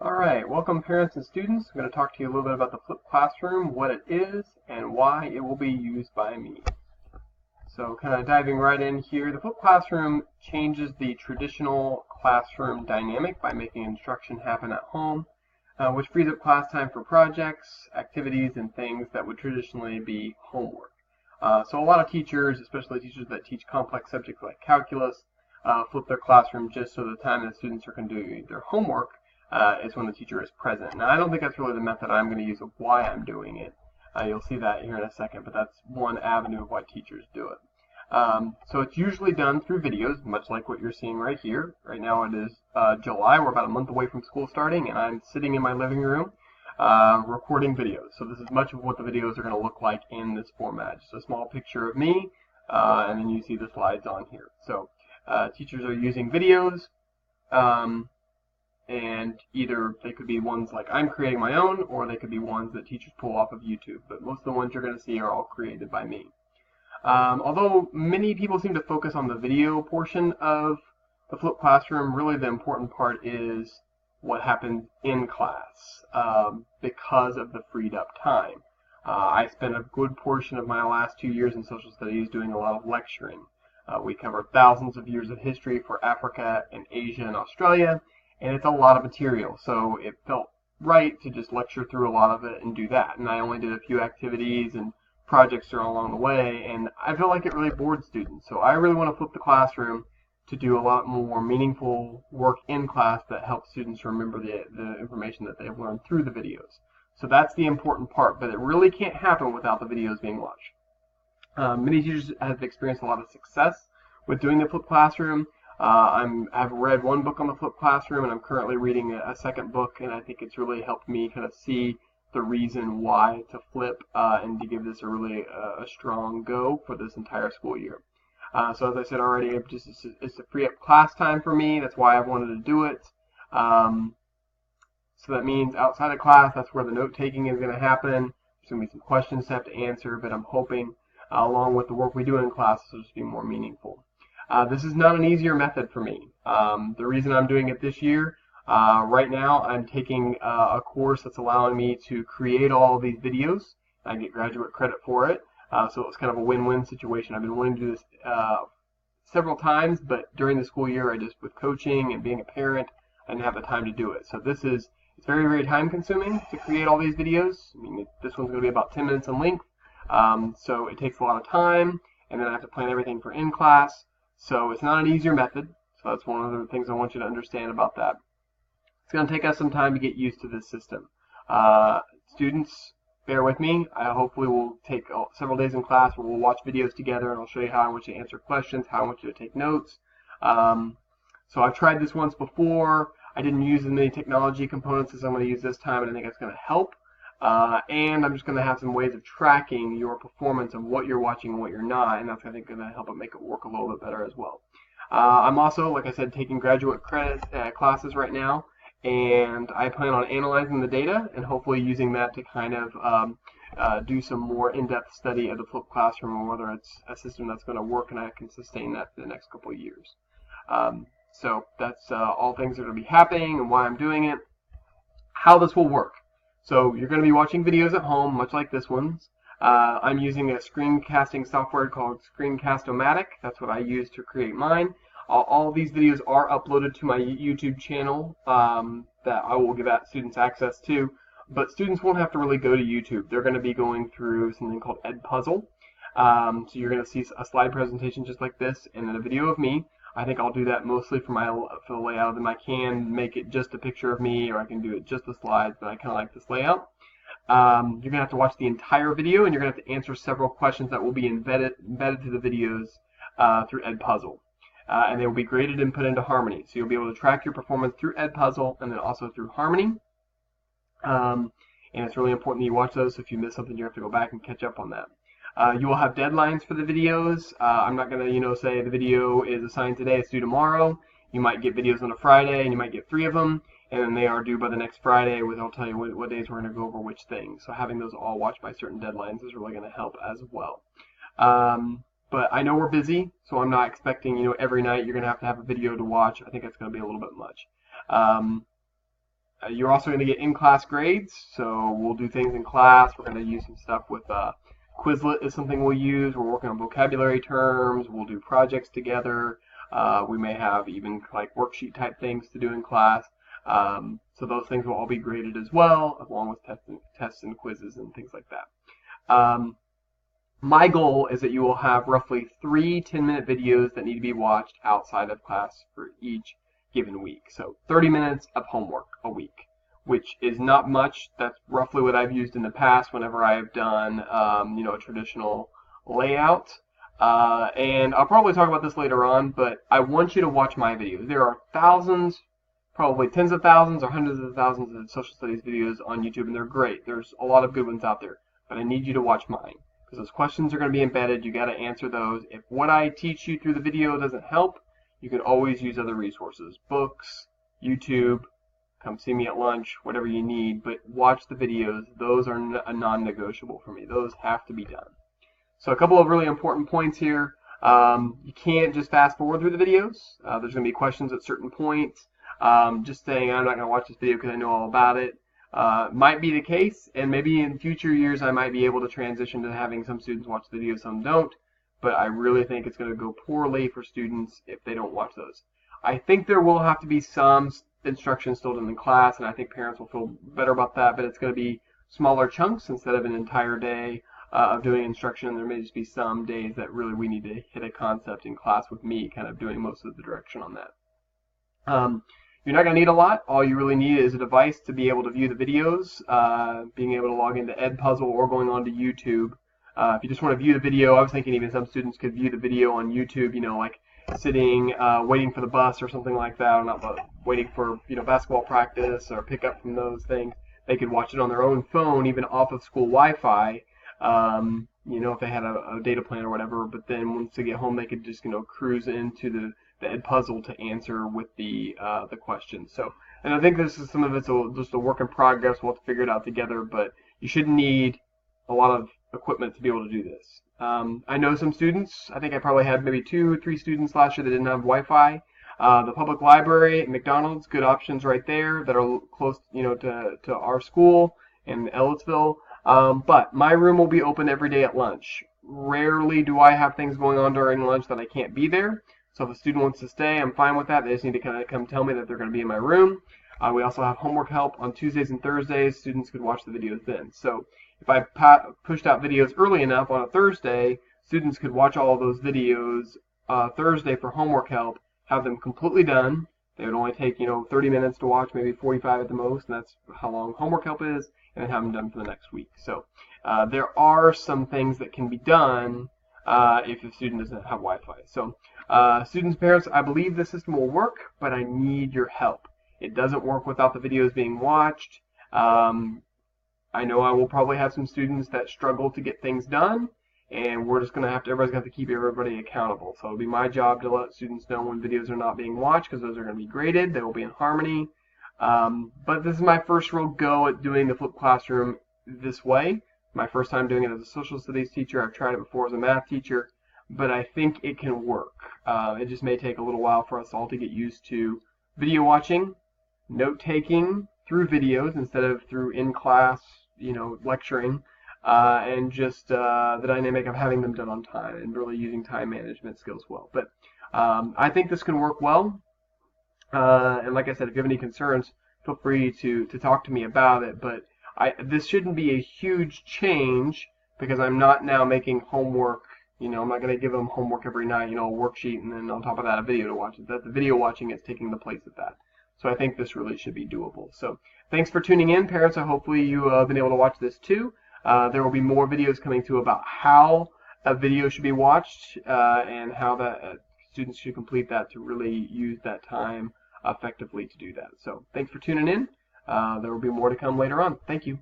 Alright, welcome parents and students. I'm going to talk to you a little bit about the flipped classroom, what it is, and why it will be used by me. So kind of diving right in here, the flipped classroom changes the traditional classroom dynamic by making instruction happen at home, which frees up class time for projects, activities, and things that would traditionally be homework. So a lot of teachers, especially teachers that teach complex subjects like calculus, flip their classroom just so the time that students are going to do their homework is when the teacher is present. Now, I don't think that's really the method I'm going to use of why I'm doing it. You'll see that here in a second, but that's one avenue of why teachers do it. So it's usually done through videos, much like what you're seeing right here. Right now it is July. We're about a month away from school starting, and I'm sitting in my living room recording videos. So this is much of what the videos are going to look like in this format. Just a small picture of me, and then you see the slides on here. So teachers are using videos. And either they could be ones like I'm creating my own, or they could be ones that teachers pull off of YouTube. But most of the ones you're going to see are all created by me. Although many people seem to focus on the video portion of the flipped classroom, really the important part is what happens in class because of the freed up time. I spent a good portion of my last 2 years in social studies doing a lot of lecturing. We cover thousands of years of history for Africa and Asia and Australia, and it's a lot of material, so it felt right to just lecture through a lot of it and do that. And I only did a few activities and projects along the way, and I feel like it really bored students. So I really want to flip the classroom to do a lot more meaningful work in class that helps students remember the information that they've learned through the videos. So that's the important part, but it really can't happen without the videos being watched. Many teachers have experienced a lot of success with doing the flipped classroom. I've read one book on the flipped classroom, and I'm currently reading a second book, and I think it's really helped me kind of see the reason why to flip and to give this a really strong go for this entire school year. So as I said already, it's to free up class time for me. That's why I wanted to do it. So that means outside of class, that's where the note-taking is going to happen. There's going to be some questions to have to answer, but I'm hoping, along with the work we do in class, it'll just be more meaningful. This is not an easier method for me. The reason I'm doing it this year, right now I'm taking a course that's allowing me to create all of these videos. I get graduate credit for it, so it's kind of a win-win situation. I've been wanting to do this several times, but during the school year, with coaching and being a parent, I didn't have the time to do it. So it's very, very time consuming to create all these videos. I mean, this one's going to be about 10 minutes in length, so it takes a lot of time, and then I have to plan everything for in class. So it's not an easier method, so that's one of the things I want you to understand about that. It's going to take us some time to get used to this system. Students, bear with me. I hopefully will take several days in class where we'll watch videos together, and I'll show you how I want you to answer questions, how I want you to take notes. So I've tried this once before. I didn't use as many technology components as I'm going to use this time, and I think it's going to help. And I'm just going to have some ways of tracking your performance of what you're watching and what you're not, and that's I think going to help it make it work a little bit better as well. I'm also, like I said, taking graduate credit classes right now, and I plan on analyzing the data and hopefully using that to kind of do some more in-depth study of the flipped classroom and whether it's a system that's going to work and I can sustain that for the next couple of years. So that's all things that are going to be happening and why I'm doing it. How this will work. So you're going to be watching videos at home, much like this one's. I'm using a screencasting software called Screencast-O-Matic. That's what I use to create mine. All these videos are uploaded to my YouTube channel that I will give students access to. But students won't have to really go to YouTube. They're going to be going through something called Edpuzzle. So you're going to see a slide presentation just like this, and then a video of me. I think I'll do that mostly for the layout of them. I can make it just a picture of me, or I can do it just the slides, but I kind of like this layout. You're going to have to watch the entire video, and you're going to have to answer several questions that will be embedded to the videos through Edpuzzle. And they will be graded and put into Harmony. So you'll be able to track your performance through Edpuzzle and then also through Harmony. And it's really important that you watch those, so if you miss something, you have to go back and catch up on that. You will have deadlines for the videos. I'm not going to, say the video is assigned today, it's due tomorrow. You might get videos on a Friday, and you might get 3 of them, and then they are due by the next Friday, where they'll tell you what days we're going to go over which things. So having those all watched by certain deadlines is really going to help as well. But I know we're busy, so I'm not expecting, every night you're going to have a video to watch. I think it's going to be a little bit much. You're also going to get in-class grades, so we'll do things in class. We're going to use some stuff with Quizlet is something we'll use. We're working on vocabulary terms. We'll do projects together. We may have even like worksheet type things to do in class. So those things will all be graded as well, along with tests and quizzes and things like that. My goal is that you will have roughly 3 10-minute videos that need to be watched outside of class for each given week. So 30 minutes of homework a week, which is not much. That's roughly what I've used in the past whenever I have done a traditional layout. And I'll probably talk about this later on, but I want you to watch my videos. There are thousands, probably tens of thousands or hundreds of thousands of social studies videos on YouTube, and they're great. There's a lot of good ones out there, but I need you to watch mine, because those questions are going to be embedded. You got to answer those. If what I teach you through the video doesn't help, you can always use other resources, books, YouTube, come see me at lunch, whatever you need, but watch the videos. Those are a non-negotiable for me. Those have to be done. So a couple of really important points here. You can't just fast forward through the videos. There's going to be questions at certain points. Just saying I'm not going to watch this video because I know all about it might be the case, and maybe in future years I might be able to transition to having some students watch the videos, some don't. But I really think it's going to go poorly for students if they don't watch those. I think there will have to be some instruction still done in class, and I think parents will feel better about that, but it's going to be smaller chunks instead of an entire day of doing instruction. There may just be some days that really we need to hit a concept in class with me kind of doing most of the direction on that. You're not going to need a lot. All you really need is a device to be able to view the videos, being able to log into Edpuzzle or going on to YouTube. If you just want to view the video, I was thinking even some students could view the video on YouTube, like sitting, waiting for the bus or something like that, or not waiting for, basketball practice or pick up from those things. They could watch it on their own phone, even off of school Wi-Fi, if they had a data plan or whatever. But then once they get home, they could just, cruise into the Edpuzzle to answer with the questions. So, and I think some of it's just a work in progress. We'll have to figure it out together, but you shouldn't need a lot of equipment to be able to do this. I know some students. I think I probably had maybe 2 or 3 students last year that didn't have Wi-Fi. The public library, McDonald's, good options right there that are close, to our school in Ellettsville. But my room will be open every day at lunch. Rarely do I have things going on during lunch that I can't be there. So if a student wants to stay, I'm fine with that. They just need to kind of come tell me that they're going to be in my room. We also have homework help on Tuesdays and Thursdays. Students could watch the videos then. So if I pushed out videos early enough on a Thursday, students could watch all of those videos Thursday for homework help, have them completely done. They would only take 30 minutes to watch, maybe 45 at the most, and that's how long homework help is, and then have them done for the next week. So there are some things that can be done if the student doesn't have Wi-Fi. So students, parents, I believe the system will work, but I need your help. It doesn't work without the videos being watched. I know I will probably have some students that struggle to get things done, and we're just going to everybody's going to have to keep everybody accountable. So it'll be my job to let students know when videos are not being watched, because those are going to be graded. They will be in Harmony. But this is my first real go at doing the flipped classroom this way. My first time doing it as a social studies teacher. I've tried it before as a math teacher, but I think it can work. It just may take a little while for us all to get used to video watching, note-taking through videos instead of through in-class, lecturing, and just the dynamic of having them done on time and really using time management skills well. But I think this can work well. And like I said, if you have any concerns, feel free to talk to me about it. But this shouldn't be a huge change, because I'm not now making homework. I'm not going to give them homework every night, a worksheet, and then on top of that a video to watch. The video watching is taking the place of that. So I think this really should be doable. So thanks for tuning in, parents. Hopefully you have been able to watch this too. There will be more videos coming too about how a video should be watched and how that students should complete that to really use that time effectively to do that. So thanks for tuning in. There will be more to come later on. Thank you.